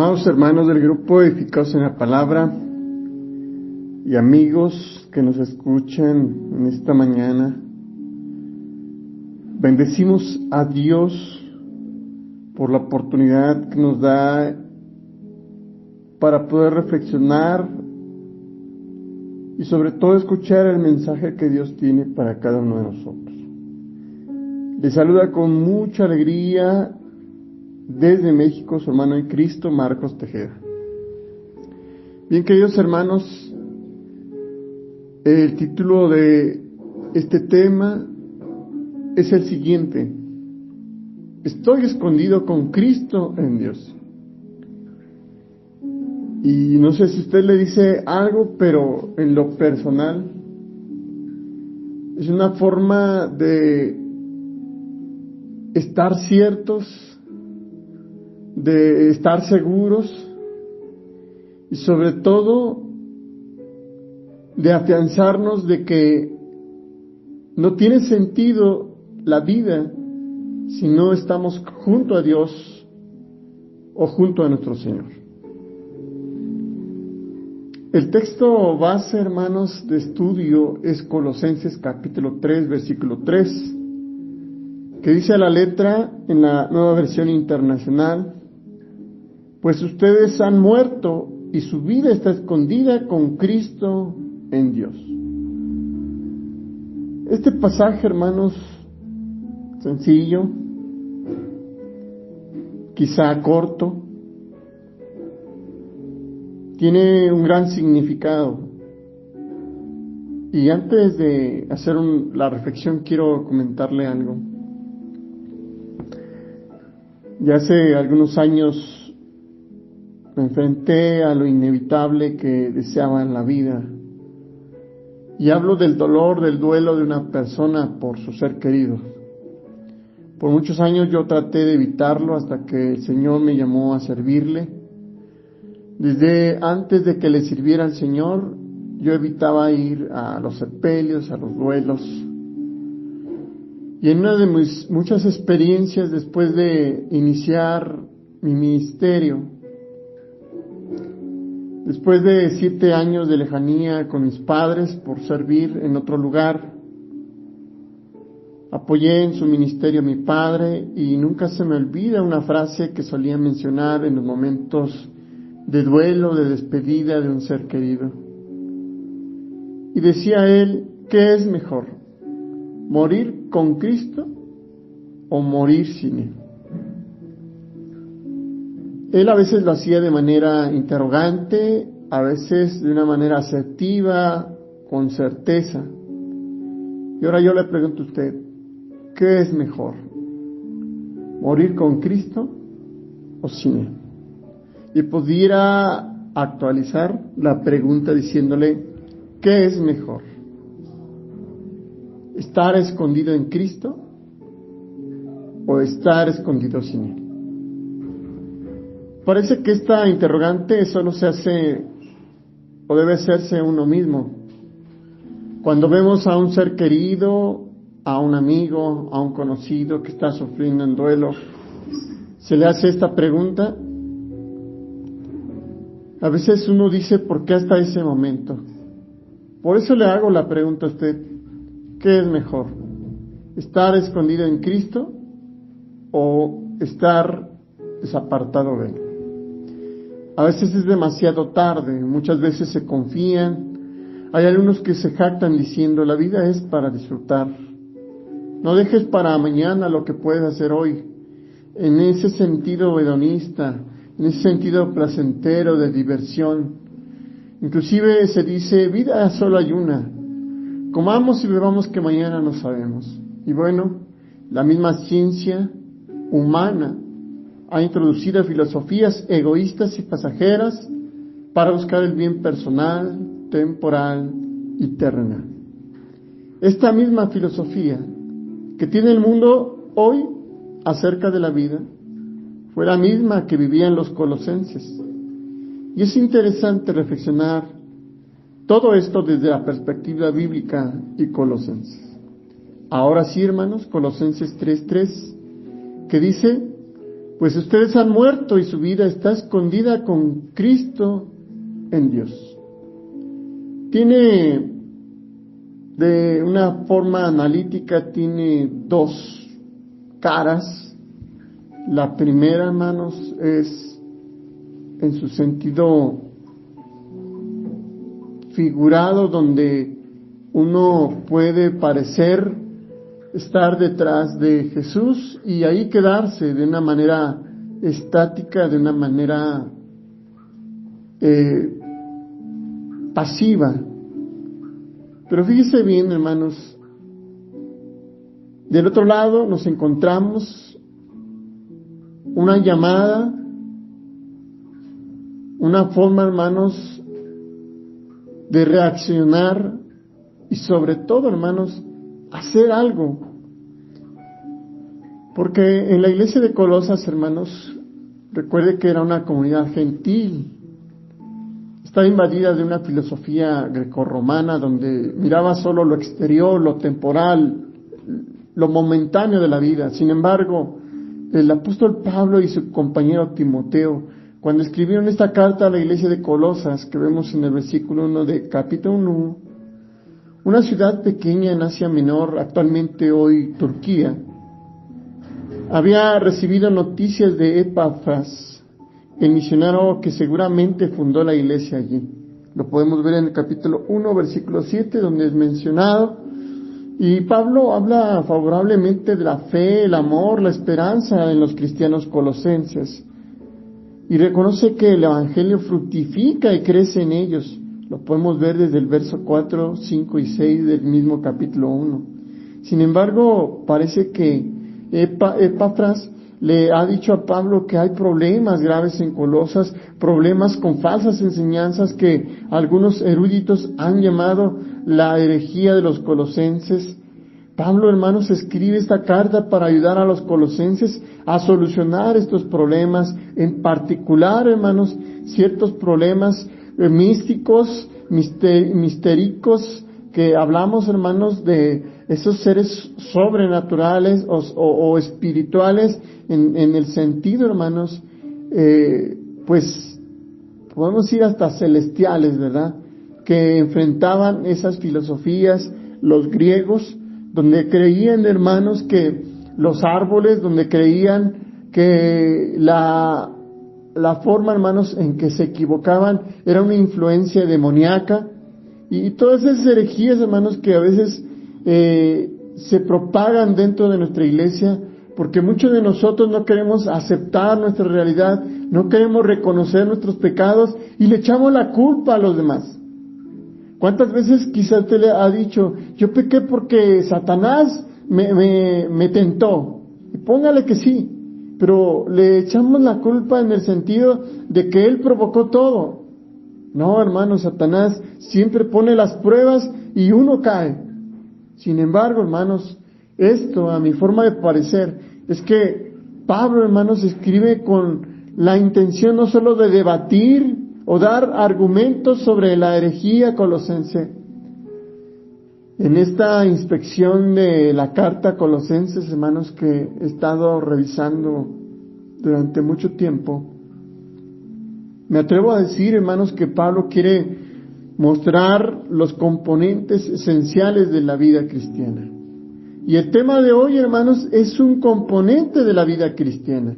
Amados hermanos del grupo Edificados en la Palabra y amigos que nos escuchan en esta mañana, bendecimos a Dios por la oportunidad que nos da para poder reflexionar y sobre todo escuchar el mensaje que Dios tiene para cada uno de nosotros. Les saluda con mucha alegría desde México su hermano en Cristo, Marcos Tejeda. Bien, queridos hermanos, el título de este tema es el siguiente: estoy escondido con Cristo en Dios. Y no sé si usted le dice algo, pero en lo personal es una forma de estar ciertos, de estar seguros y sobre todo de afianzarnos de que no tiene sentido la vida si no estamos junto a Dios o junto a nuestro Señor. El texto base, hermanos, de estudio es Colosenses capítulo 3, versículo 3, que dice a la letra en la Nueva Versión Internacional: pues ustedes han muerto y su vida está escondida con Cristo en Dios. Este pasaje, hermanos, sencillo, quizá corto, tiene un gran significado. Y antes de hacer la reflexión, quiero comentarle algo. Ya hace algunos años me enfrenté a lo inevitable que deseaba en la vida. Y hablo del dolor, del duelo de una persona por su ser querido. Por muchos años yo traté de evitarlo hasta que el Señor me llamó a servirle. Desde antes de que le sirviera al Señor, yo evitaba ir a los sepelios, a los duelos. Y en una de mis muchas experiencias después de iniciar mi ministerio, después de 7 años de lejanía con mis padres por servir en otro lugar, apoyé en su ministerio a mi padre y nunca se me olvida una frase que solía mencionar en los momentos de duelo, de despedida de un ser querido. Y decía él: ¿qué es mejor? ¿Morir con Cristo o morir sin Él? Él a veces lo hacía de manera interrogante, a veces de una manera asertiva, con certeza. Y ahora yo le pregunto a usted: ¿qué es mejor? ¿Morir con Cristo o sin Él? Y pudiera actualizar la pregunta diciéndole: ¿qué es mejor? ¿Estar escondido en Cristo o estar escondido sin Él? Parece que esta interrogante solo se hace o debe hacerse uno mismo. Cuando vemos a un ser querido, a un amigo, a un conocido que está sufriendo en duelo, se le hace esta pregunta. A veces uno dice: ¿por qué hasta ese momento? Por eso le hago la pregunta a usted: ¿qué es mejor? ¿Estar escondido en Cristo o estar desapartado de Él? A veces es demasiado tarde, muchas veces se confían. Hay algunos que se jactan diciendo: la vida es para disfrutar. No dejes para mañana lo que puedes hacer hoy. En ese sentido hedonista, en ese sentido placentero de diversión. Inclusive se dice: vida solo hay una. Comamos y bebamos que mañana no sabemos. Y bueno, la misma ciencia humana ha introducido filosofías egoístas y pasajeras para buscar el bien personal, temporal y terrenal. Esta misma filosofía que tiene el mundo hoy acerca de la vida fue la misma que vivían los colosenses. Y es interesante reflexionar todo esto desde la perspectiva bíblica y colosenses. Ahora sí, hermanos, Colosenses 3:3, que dice: pues ustedes han muerto y su vida está escondida con Cristo en Dios. Tiene, de una forma analítica, tiene dos caras. La primera, hermanos, es en su sentido figurado, donde uno puede parecer estar detrás de Jesús y ahí quedarse de una manera estática, de una manera pasiva. Pero fíjese bien, hermanos, del otro lado nos encontramos una llamada, una forma, hermanos, de reaccionar y sobre todo, hermanos, hacer algo. Porque en la iglesia de Colosas, hermanos, recuerde que era una comunidad gentil. Estaba invadida de una filosofía grecorromana donde miraba solo lo exterior, lo temporal, lo momentáneo de la vida. Sin embargo, el apóstol Pablo y su compañero Timoteo, cuando escribieron esta carta a la iglesia de Colosas, que vemos en el versículo 1 de capítulo 1, una ciudad pequeña en Asia Menor, actualmente hoy Turquía, había recibido noticias de Epafras, el misionero que seguramente fundó la iglesia allí. Lo podemos ver en el capítulo 1, versículo 7, donde es mencionado. Y Pablo habla favorablemente de la fe, el amor, la esperanza en los cristianos colosenses. Y reconoce que el evangelio fructifica y crece en ellos. Lo podemos ver desde el verso 4, 5 y 6 del mismo capítulo 1. Sin embargo, parece que Epafras le ha dicho a Pablo que hay problemas graves en Colosas, problemas con falsas enseñanzas que algunos eruditos han llamado la herejía de los colosenses. Pablo, hermanos, escribe esta carta para ayudar a los colosenses a solucionar estos problemas, en particular, hermanos, ciertos problemas místicos, mistéricos, que hablamos, hermanos, de esos seres sobrenaturales o espirituales, en el sentido, hermanos, pues podemos ir hasta celestiales, ¿verdad?, que enfrentaban esas filosofías los griegos, donde creían, hermanos, que los árboles, donde creían que la forma, hermanos, en que se equivocaban era una influencia demoníaca, y todas esas herejías, hermanos, que a veces se propagan dentro de nuestra iglesia, porque muchos de nosotros no queremos aceptar nuestra realidad, no queremos reconocer nuestros pecados y le echamos la culpa a los demás. ¿Cuántas veces quizás usted le ha dicho, yo pequé porque Satanás me tentó? Y póngale que sí, pero le echamos la culpa en el sentido de que él provocó todo. No, hermano, Satanás siempre pone las pruebas y uno cae. Sin embargo, hermanos, esto, a mi forma de parecer, es que Pablo, hermanos, escribe con la intención no solo de debatir o dar argumentos sobre la herejía colosense. En esta inspección de la carta a Colosenses, hermanos, que he estado revisando durante mucho tiempo, me atrevo a decir, hermanos, que Pablo quiere mostrar los componentes esenciales de la vida cristiana. Y el tema de hoy, hermanos, es un componente de la vida cristiana.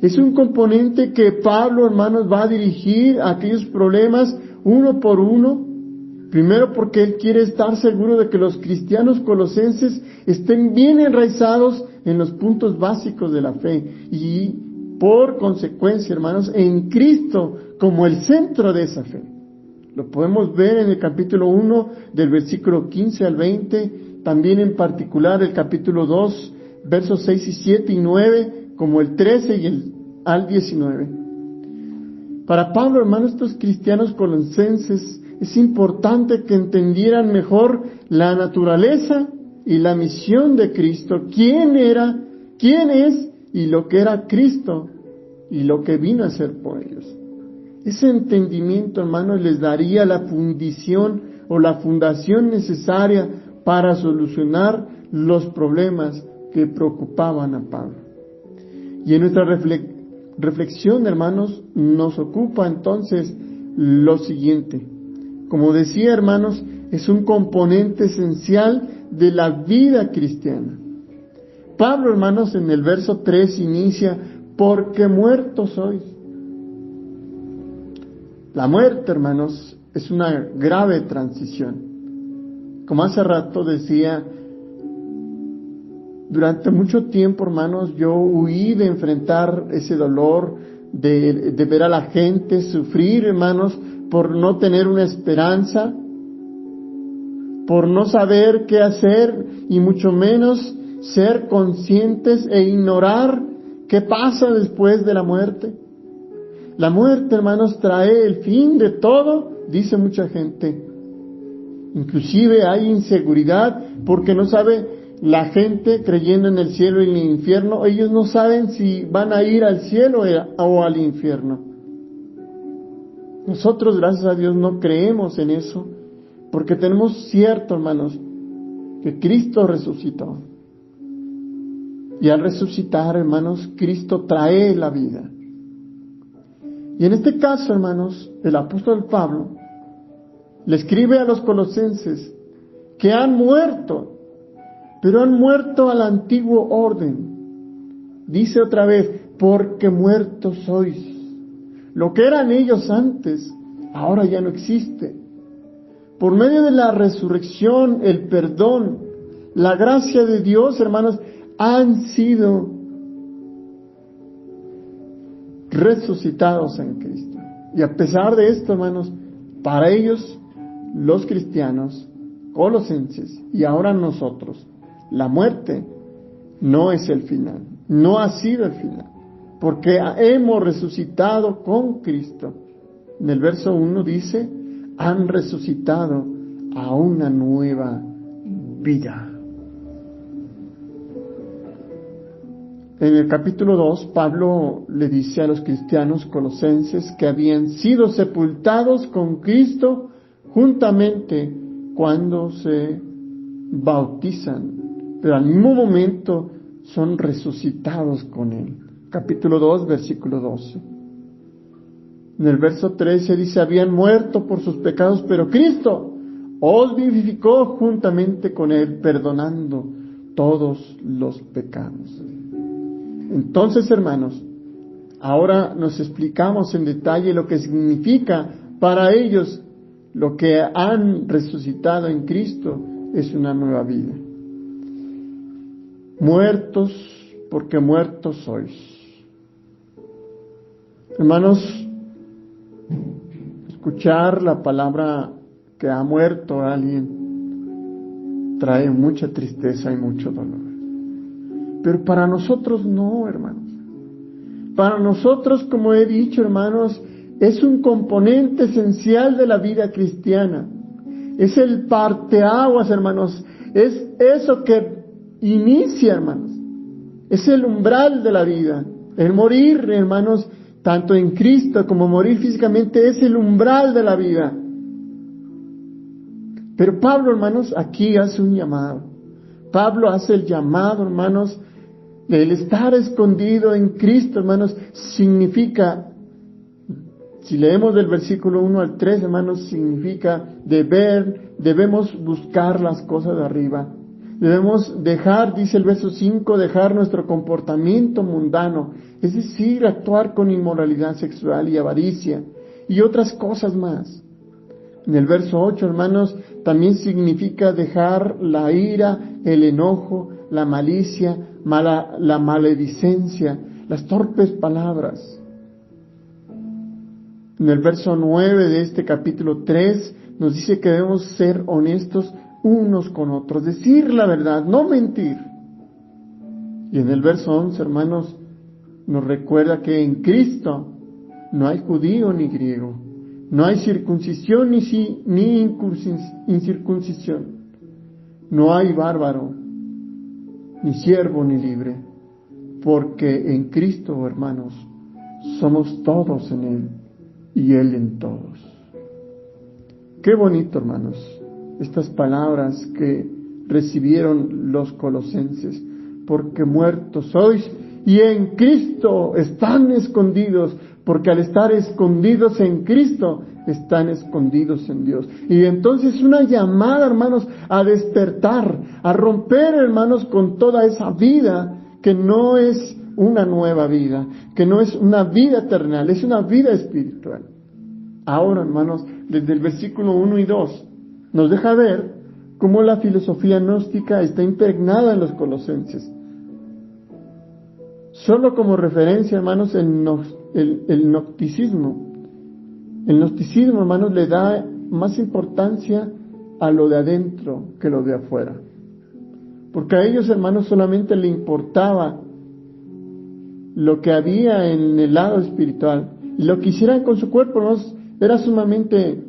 Es un componente que Pablo, hermanos, va a dirigir a aquellos problemas uno por uno. Primero, porque él quiere estar seguro de que los cristianos colosenses estén bien enraizados en los puntos básicos de la fe. Y por consecuencia, hermanos, en Cristo como el centro de esa fe. Lo podemos ver en el capítulo 1, del versículo 15 al 20, también en particular el capítulo 2, versos 6 y 7 y 9, como el 13 y al 19. Para Pablo, hermanos, estos cristianos colosenses, es importante que entendieran mejor la naturaleza y la misión de Cristo, quién era, quién es y lo que era Cristo y lo que vino a hacer por ellos. Ese entendimiento, hermanos, les daría la fundición o la fundación necesaria para solucionar los problemas que preocupaban a Pablo. Y en nuestra reflexión, hermanos, nos ocupa entonces lo siguiente. Como decía, hermanos, es un componente esencial de la vida cristiana. Pablo, hermanos, en el verso 3 inicia: porque muertos sois. La muerte, hermanos, es una grave transición. Como hace rato decía, durante mucho tiempo, hermanos, yo huí de enfrentar ese dolor, de ver a la gente sufrir, hermanos, por no tener una esperanza, por no saber qué hacer y mucho menos ser conscientes e ignorar qué pasa después de la muerte. La muerte, hermanos, trae el fin de todo, dice mucha gente. Inclusive hay inseguridad porque no sabe la gente creyendo en el cielo y el infierno. Ellos no saben si van a ir al cielo o al infierno. Nosotros, gracias a Dios, no creemos en eso porque tenemos cierto, hermanos, que Cristo resucitó. Y al resucitar, hermanos, Cristo trae la vida. Y en este caso, hermanos, el apóstol Pablo le escribe a los colosenses que han muerto, pero han muerto al antiguo orden. Dice otra vez: porque muertos sois. Lo que eran ellos antes, ahora ya no existe. Por medio de la resurrección, el perdón, la gracia de Dios, hermanos, han sido resucitados en Cristo. Y a pesar de esto, hermanos, para ellos, los cristianos, colosenses, y ahora nosotros, la muerte no es el final, no ha sido el final, porque hemos resucitado con Cristo. En el verso 1 dice: han resucitado a una nueva vida. En el capítulo 2, Pablo le dice a los cristianos colosenses que habían sido sepultados con Cristo juntamente cuando se bautizan, pero al mismo momento son resucitados con Él. Capítulo 2, versículo 12. En el verso 13 dice: habían muerto por sus pecados, pero Cristo os vivificó juntamente con Él, perdonando todos los pecados. Entonces, hermanos, ahora nos explicamos en detalle lo que significa para ellos lo que han resucitado en Cristo es una nueva vida. Muertos, porque muertos sois. Hermanos, escuchar la palabra que ha muerto alguien trae mucha tristeza y mucho dolor. Pero para nosotros no, hermanos. Para nosotros, como he dicho, hermanos, es un componente esencial de la vida cristiana. Es el parteaguas, hermanos. Es eso que inicia, hermanos. Es el umbral de la vida. El morir, hermanos, tanto en Cristo como morir físicamente, es el umbral de la vida. Pero Pablo, hermanos, aquí hace un llamado. Pablo hace el llamado, hermanos. El estar escondido en Cristo, hermanos, significa, si leemos del versículo 1 al 3, hermanos, significa debemos buscar las cosas de arriba. Debemos dejar, dice el verso 5, dejar nuestro comportamiento mundano, es decir, actuar con inmoralidad sexual y avaricia y otras cosas más. En el verso 8, hermanos, también significa dejar la ira, el enojo, la malicia, la maledicencia, las torpes palabras. En el verso 9 de este capítulo 3 nos dice que debemos ser honestos unos con otros, decir la verdad, no mentir. Y en el verso 11, hermanos, nos recuerda que en Cristo no hay judío ni griego, no hay circuncisión ni incircuncisión, no hay bárbaro, ni siervo ni libre, porque en Cristo, hermanos, somos todos en Él y Él en todos. Qué bonito, hermanos, estas palabras que recibieron los colosenses: porque muertos sois, y en Cristo están escondidos, porque al estar escondidos en Cristo, están escondidos en Dios. Y entonces una llamada, hermanos, a despertar, a romper, hermanos, con toda esa vida que no es una nueva vida, que no es una vida terrenal, es una vida espiritual. Ahora, hermanos, desde el versículo 1 y 2, nos deja ver cómo la filosofía gnóstica está impregnada en los colosenses. Solo como referencia, hermanos, el gnosticismo. El gnosticismo, hermanos, le da más importancia a lo de adentro que lo de afuera. Porque a ellos, hermanos, solamente le importaba lo que había en el lado espiritual. Y lo que hicieran con su cuerpo, hermanos, era sumamente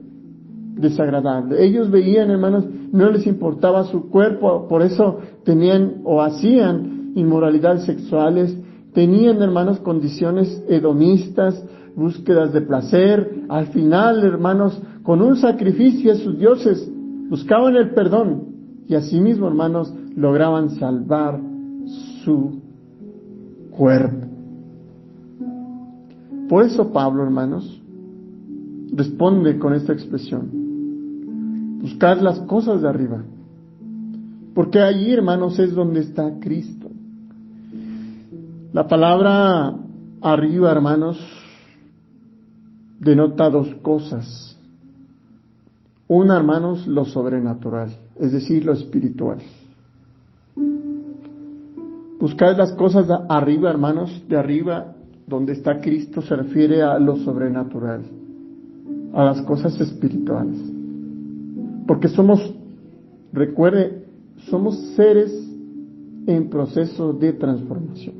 desagradable. Ellos veían, hermanos, no les importaba su cuerpo, por eso tenían o hacían inmoralidades sexuales, tenían, hermanos, condiciones hedonistas, búsquedas de placer. Al final, hermanos, con un sacrificio a sus dioses, buscaban el perdón y asimismo, hermanos, lograban salvar su cuerpo. Por eso Pablo, hermanos, responde con esta expresión: buscad las cosas de arriba, porque allí, hermanos, es donde está Cristo. La palabra arriba, hermanos, denota dos cosas. Una, hermanos, lo sobrenatural, es decir, lo espiritual. Buscad las cosas de arriba, hermanos, de arriba donde está Cristo se refiere a lo sobrenatural, a las cosas espirituales. Porque recuerde, somos seres en proceso de transformación.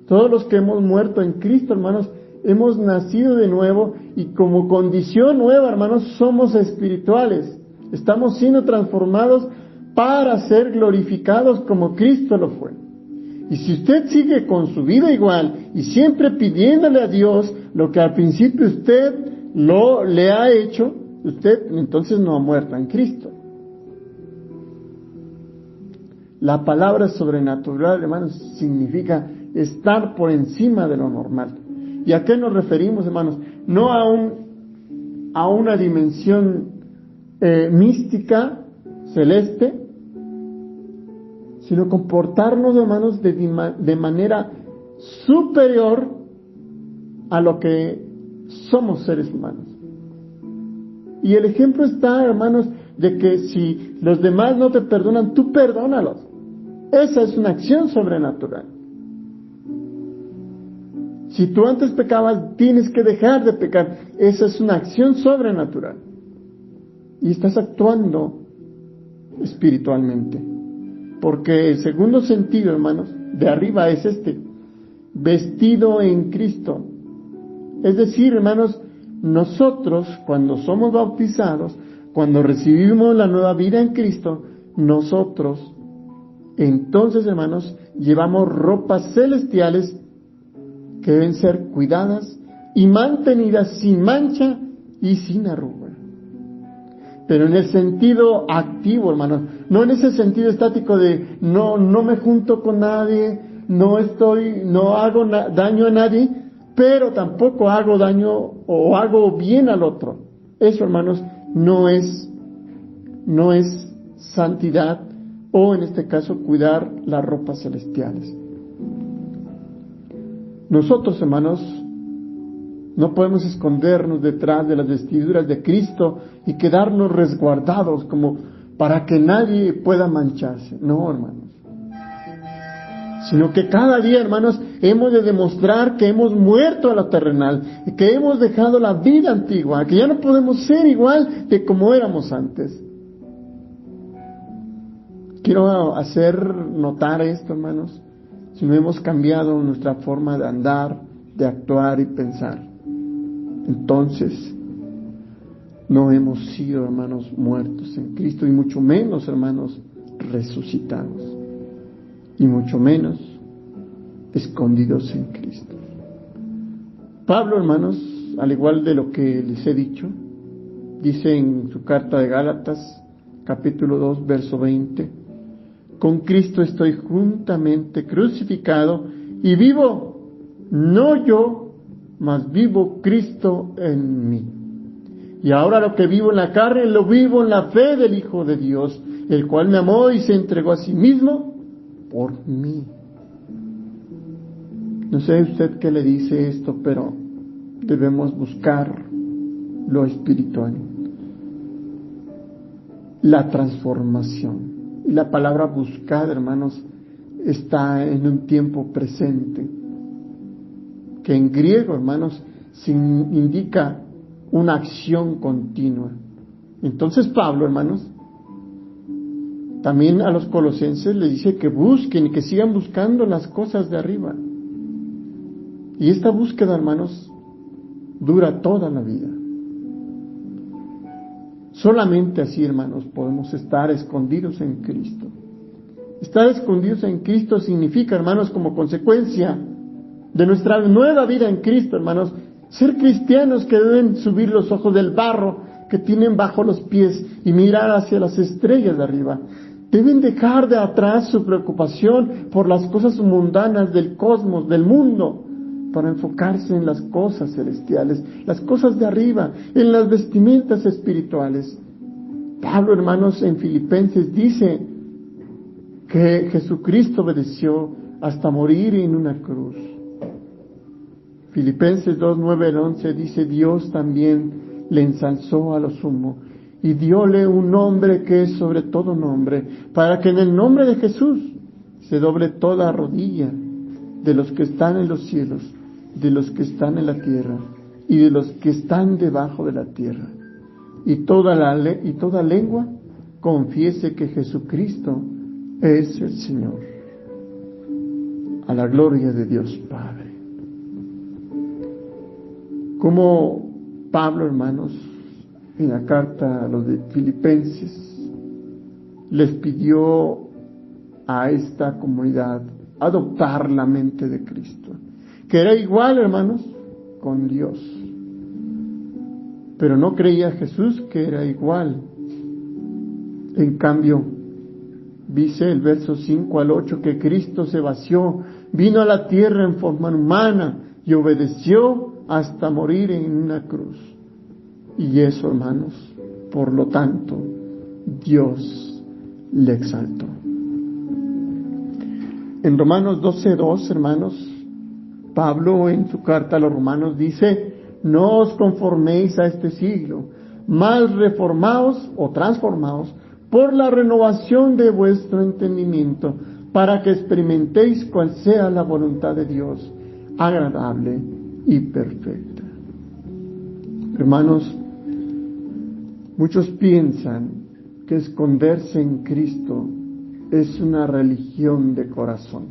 Todos los que hemos muerto en Cristo, hermanos, hemos nacido de nuevo y como condición nueva, hermanos, somos espirituales. Estamos siendo transformados para ser glorificados como Cristo lo fue. Y si usted sigue con su vida igual y siempre pidiéndole a Dios lo que al principio usted le ha hecho, usted entonces no ha muerto en Cristo. La palabra sobrenatural, hermanos, significa estar por encima de lo normal. ¿Y a qué nos referimos, hermanos? No a una dimensión mística, celeste, sino comportarnos, hermanos, de manera superior a lo que somos seres humanos. Y el ejemplo está, hermanos, de que si los demás no te perdonan, tú perdónalos. Esa es una acción sobrenatural. Si tú antes pecabas, tienes que dejar de pecar. Esa es una acción sobrenatural. Y estás actuando espiritualmente. Porque el segundo sentido, hermanos, de arriba es vestido en Cristo. Es decir, hermanos, nosotros cuando somos bautizados, cuando recibimos la nueva vida en Cristo, nosotros, entonces, hermanos, llevamos ropas celestiales que deben ser cuidadas y mantenidas sin mancha y sin arruga. Pero en el sentido activo, hermanos, no en ese sentido estático de no me junto con nadie, no hago daño a nadie, pero tampoco hago daño o hago bien al otro. Eso, hermanos, no es santidad, o en este caso cuidar las ropas celestiales. Nosotros, hermanos, no podemos escondernos detrás de las vestiduras de Cristo y quedarnos resguardados como para que nadie pueda mancharse. No, hermanos. Sino que cada día, hermanos, hemos de demostrar que hemos muerto a lo terrenal y que hemos dejado la vida antigua, que ya no podemos ser igual de como éramos antes. Quiero hacer notar esto, hermanos, si no hemos cambiado nuestra forma de andar, de actuar y pensar. Entonces, no hemos sido, hermanos, muertos en Cristo, y mucho menos, hermanos, resucitados, y mucho menos escondidos en Cristo. Pablo, hermanos, al igual de lo que les he dicho, dice en su carta de Gálatas, capítulo 2, verso 20, con Cristo estoy juntamente crucificado, Y vivo, no yo, mas vivo Cristo en mí. Y ahora lo que vivo en la carne, lo vivo en la fe del Hijo de Dios, el cual me amó y se entregó a sí mismo por mí. No sé usted qué le dice esto, pero debemos buscar lo espiritual, la transformación. Y la palabra buscar, hermanos, está en un tiempo presente, que en griego, hermanos, indica una acción continua. Entonces Pablo, hermanos, también a los colosenses les dice que busquen y que sigan buscando las cosas de arriba. Y esta búsqueda, hermanos, dura toda la vida. Solamente así, hermanos, podemos estar escondidos en Cristo. Estar escondidos en Cristo significa, hermanos, como consecuencia de nuestra nueva vida en Cristo, hermanos, ser cristianos que deben subir los ojos del barro que tienen bajo los pies y mirar hacia las estrellas de arriba. Deben dejar de atrás su preocupación por las cosas mundanas del cosmos, del mundo, para enfocarse en las cosas celestiales, las cosas de arriba, en las vestimentas espirituales. Pablo, hermanos, en Filipenses dice que Jesucristo obedeció hasta morir en una cruz. Filipenses 2, 9 al 11 dice: Dios también le ensalzó a lo sumo y dióle un nombre que es sobre todo nombre, para que en el nombre de Jesús se doble toda rodilla de los que están en los cielos, de los que están en la tierra y de los que están debajo de la tierra, y toda lengua confiese que Jesucristo es el Señor, a la gloria de Dios Padre. Como Pablo, hermanos, en la carta a los de Filipenses, les pidió a esta comunidad adoptar la mente de Cristo, que era igual, hermanos, con Dios. Pero no creía Jesús que era igual. En cambio, dice el verso 5 al 8 que Cristo se vació, vino a la tierra en forma humana y obedeció hasta morir en una cruz. Y eso, hermanos, por lo tanto, Dios le exaltó. En Romanos 12:2, hermanos, Pablo en su carta a los romanos dice: no os conforméis a este siglo, mas reformaos o transformaos por la renovación de vuestro entendimiento, para que experimentéis cuál sea la voluntad de Dios, agradable y perfecta. Hermanos, muchos piensan que esconderse en Cristo es una religión de corazón,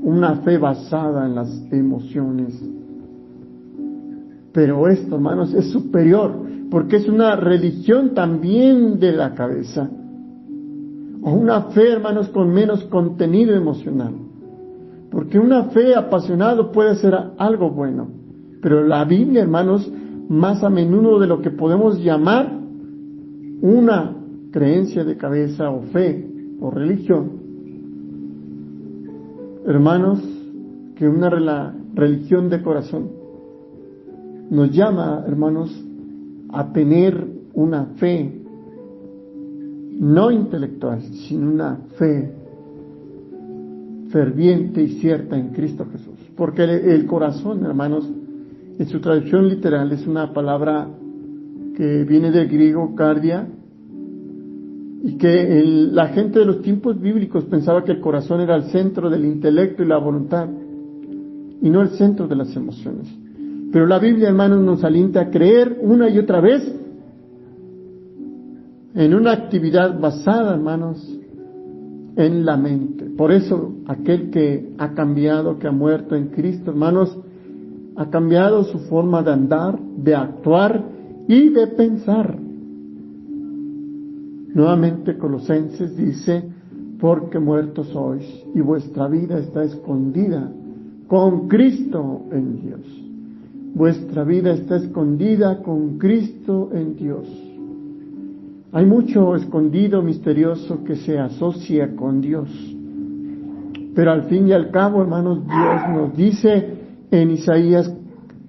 una fe basada en las emociones. Pero esto, hermanos, es superior, porque es una religión también de la cabeza, o una fe, hermanos, con menos contenido emocional. Porque una fe apasionada puede ser algo bueno, pero la Biblia, hermanos, más a menudo de lo que podemos llamar una creencia de cabeza o fe o religión, hermanos, que una religión de corazón nos llama, hermanos, a tener una fe no intelectual, sino una fe ferviente y cierta en Cristo Jesús. Porque el corazón, hermanos, en su traducción literal es una palabra que viene del griego cardia, y que la gente de los tiempos bíblicos pensaba que el corazón era el centro del intelecto y la voluntad, y no el centro de las emociones. Pero la Biblia, hermanos, nos alienta a creer una y otra vez en una actividad basada, hermanos, en la mente. Por eso, aquel que ha cambiado, que ha muerto en Cristo, hermanos, ha cambiado su forma de andar, de actuar y de pensar. Nuevamente Colosenses dice: porque muertos sois y vuestra vida está escondida con Cristo en Dios. Vuestra vida está escondida con Cristo en Dios. Hay mucho escondido, misterioso, que se asocia con Dios. Pero al fin y al cabo, hermanos, Dios nos dice en Isaías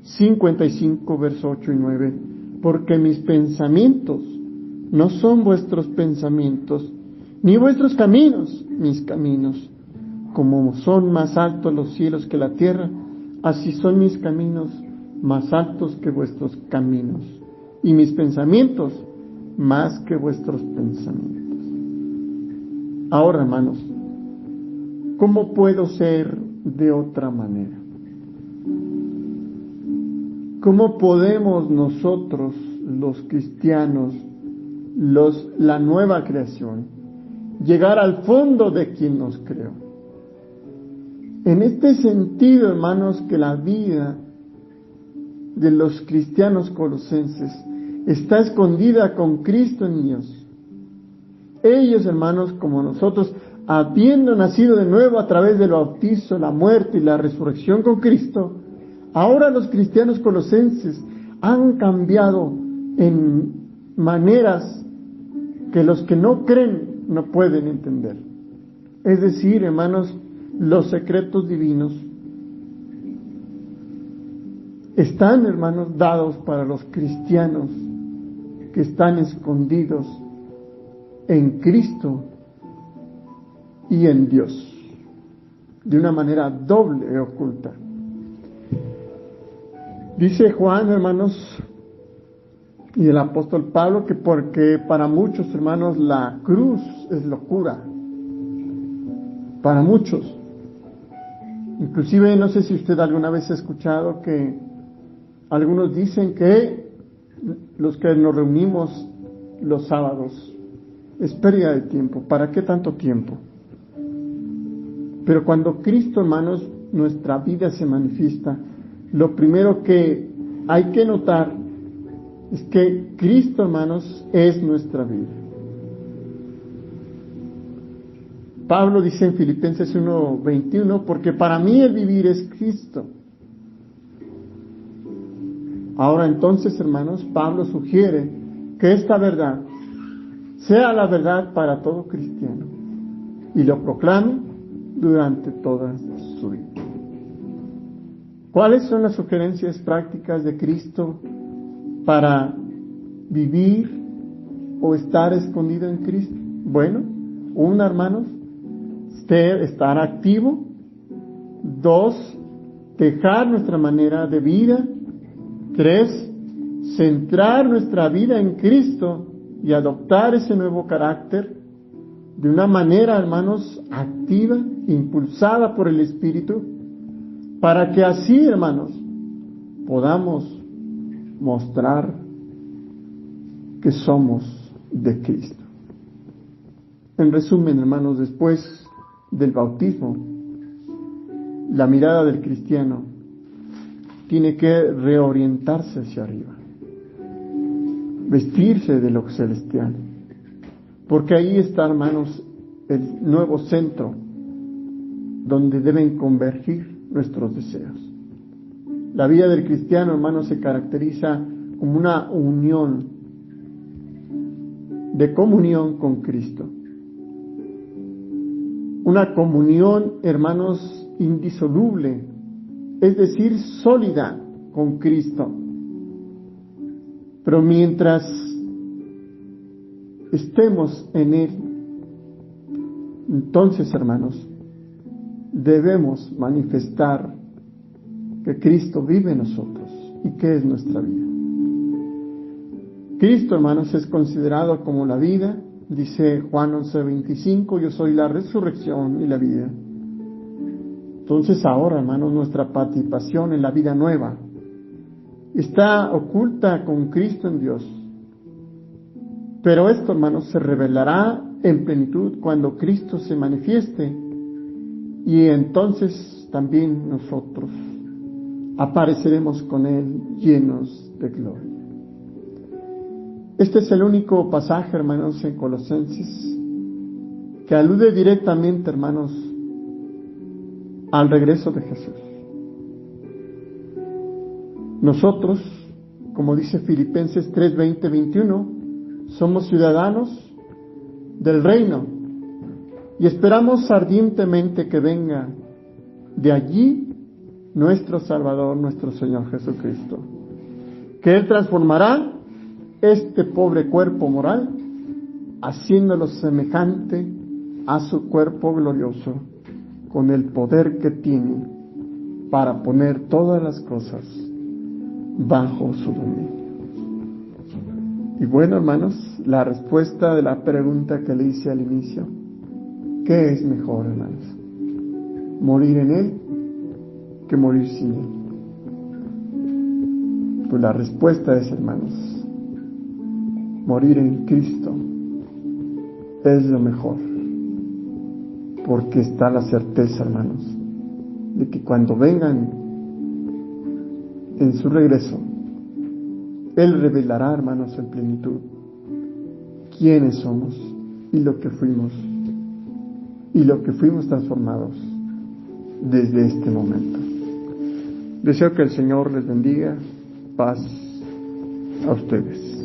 55, verso 8 y 9, porque mis pensamientos no son vuestros pensamientos, ni vuestros caminos mis caminos. Como son más altos los cielos que la tierra, así son mis caminos más altos que vuestros caminos, y mis pensamientos más que vuestros pensamientos. Ahora, hermanos, ¿cómo puedo ser de otra manera? ¿Cómo podemos nosotros, los cristianos, la nueva creación, llegar al fondo de quien nos creó? En este sentido, hermanos, que la vida de los cristianos colosenses está escondida con Cristo en Dios. Ellos, hermanos, como nosotros, habiendo nacido de nuevo a través del bautizo, la muerte y la resurrección con Cristo, ahora los cristianos colosenses han cambiado en maneras que los que no creen no pueden entender. Es decir, hermanos, los secretos divinos están, hermanos, dados para los cristianos que están escondidos en Cristo y en Dios, de una manera doble y oculta. Dice Juan, hermanos, y el apóstol Pablo, que porque para muchos, hermanos, la cruz es locura. Para muchos. Inclusive, no sé si usted alguna vez ha escuchado que algunos dicen que los que nos reunimos los sábados es pérdida de tiempo. ¿Para qué tanto tiempo? Pero cuando Cristo, hermanos, nuestra vida se manifiesta, lo primero que hay que notar es que Cristo, hermanos, es nuestra vida. Pablo dice en Filipenses 1:21, porque para mí el vivir es Cristo. Ahora entonces, hermanos, Pablo sugiere que esta verdad sea la verdad para todo cristiano y lo proclame durante toda su vida. ¿Cuáles son las sugerencias prácticas de Cristo para vivir o estar escondido en Cristo? Bueno, una, hermanos, estar activo. Dos, dejar nuestra manera de vida. Tres, centrar nuestra vida en Cristo y adoptar ese nuevo carácter de una manera, hermanos, activa, impulsada por el Espíritu, para que así, hermanos, podamos mostrar que somos de Cristo. En resumen, hermanos, después del bautismo, la mirada del cristiano tiene que reorientarse hacia arriba, vestirse de lo celestial, porque ahí está, hermanos, el nuevo centro donde deben convergir nuestros deseos. La vida del cristiano, hermanos, se caracteriza como una unión de comunión con Cristo. Una comunión, hermanos, indisoluble, es decir, sólida con Cristo. Pero mientras estemos en Él, entonces, hermanos, debemos manifestar que Cristo vive en nosotros y que es nuestra vida. Cristo, hermanos, es considerado como la vida. Dice Juan 11:25, yo soy la resurrección y la vida. Entonces ahora, hermanos, nuestra participación en la vida nueva está oculta con Cristo en Dios. Pero esto, hermanos, se revelará en plenitud cuando Cristo se manifieste, y entonces también nosotros apareceremos con Él llenos de gloria. Este es el único pasaje, hermanos, en Colosenses que alude directamente, hermanos, al regreso de Jesús. Nosotros, como dice Filipenses 3:20-21, somos ciudadanos del reino y esperamos ardientemente que venga de allí nuestro Salvador, nuestro Señor Jesucristo, que Él transformará este pobre cuerpo moral, haciéndolo semejante a su cuerpo glorioso, con el poder que tiene para poner todas las cosas bajo su dominio. Y bueno, hermanos, la respuesta de la pregunta que le hice al inicio: ¿qué es mejor, hermanos? ¿Morir en Él que morir sin Él? Pues la respuesta es, hermanos, morir en Cristo es lo mejor, porque está la certeza, hermanos, de que cuando vengan en su regreso, Él revelará, hermanos, en plenitud quiénes somos y lo que fuimos transformados desde este momento. Deseo que el Señor les bendiga. Paz a ustedes.